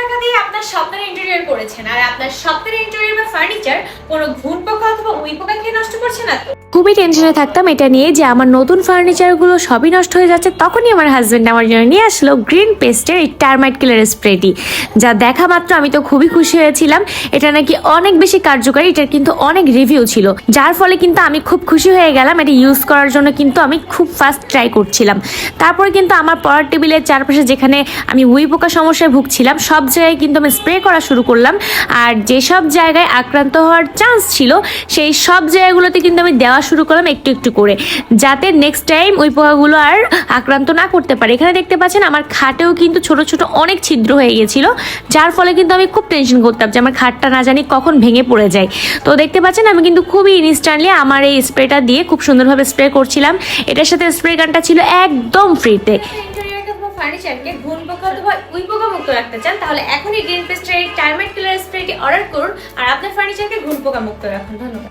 টাকা দিয়ে আপনার স্বপ্নের ইন্টেরিয়র করেছেন আর আপনার স্বপ্নের ইন্টেরিয়র বা ফার্নিচার কোনো ঘুণ পোকা অথবা উই পোকা খেয়ে নষ্ট করছে না তো? খুবই টেনশনে থাকতাম এটা নিয়ে যে আমার নতুন ফার্নিচারগুলো সবই নষ্ট হয়ে যাচ্ছে। তখনই আমার হাজব্যান্ড আমার জন্য নিয়ে আসলো গ্রিন পেস্টের এই টার্মাইট কিলার স্প্রেটি, যা দেখা মাত্র আমি তো খুবই খুশি হয়েছিলাম। এটা নাকি অনেক বেশি কার্যকারী, এটার কিন্তু অনেক রিভিউ ছিল, যার ফলে কিন্তু আমি খুব খুশি হয়ে গেলাম। এটা ইউজ করার জন্য কিন্তু আমি খুব ফাস্ট ট্রাই করছিলাম। তারপরে কিন্তু আমার পড়ার টেবিলের চারপাশে যেখানে আমি উই পোকা সমস্যায় ভুগছিলাম সব জায়গায় কিন্তু আমি স্প্রে করা শুরু করলাম। আর যেসব জায়গায় আক্রান্ত হওয়ার চান্স ছিল সেই সব জায়গাগুলোতে কিন্তু আমি দেওয়া শুরু করলাম একটু একটু করে, যাতে নেক্সট টাইম ওই পোকাগুলো আর আক্রান্ত না করতে পারে। এখানে দেখতে পাচ্ছেন আমার খাটেও কিন্তু ছোট ছোট অনেক ছিদ্র হয়ে গেছিল, যার ফলে কিন্তু আমি খুব টেনশন করতাম যে আমার খাটটা না জানি কখন ভেঙে পড়ে যায়। তো দেখতে পাচ্ছেন আমি কিন্তু খুবই ইনস্ট্যান্টলি আমার এই স্প্রেটা দিয়ে খুব সুন্দরভাবে স্প্রে করছিলাম। এটার সাথে স্প্রে গানটা ছিল একদম ফ্রিতে। ইন্টেরিয়রকে অথবা ফার্নিচারকে ঘুণ পোকা অথবা উই পোকা মুক্ত রাখতে চান তাহলে এখনই গ্রিন পেস্টের এই টার্মাইট কিলার স্প্রেটি অর্ডার করুন আর আপনার ফার্নিচারকে ঘুণ পোকা মুক্ত রাখুন। ধন্যবাদ।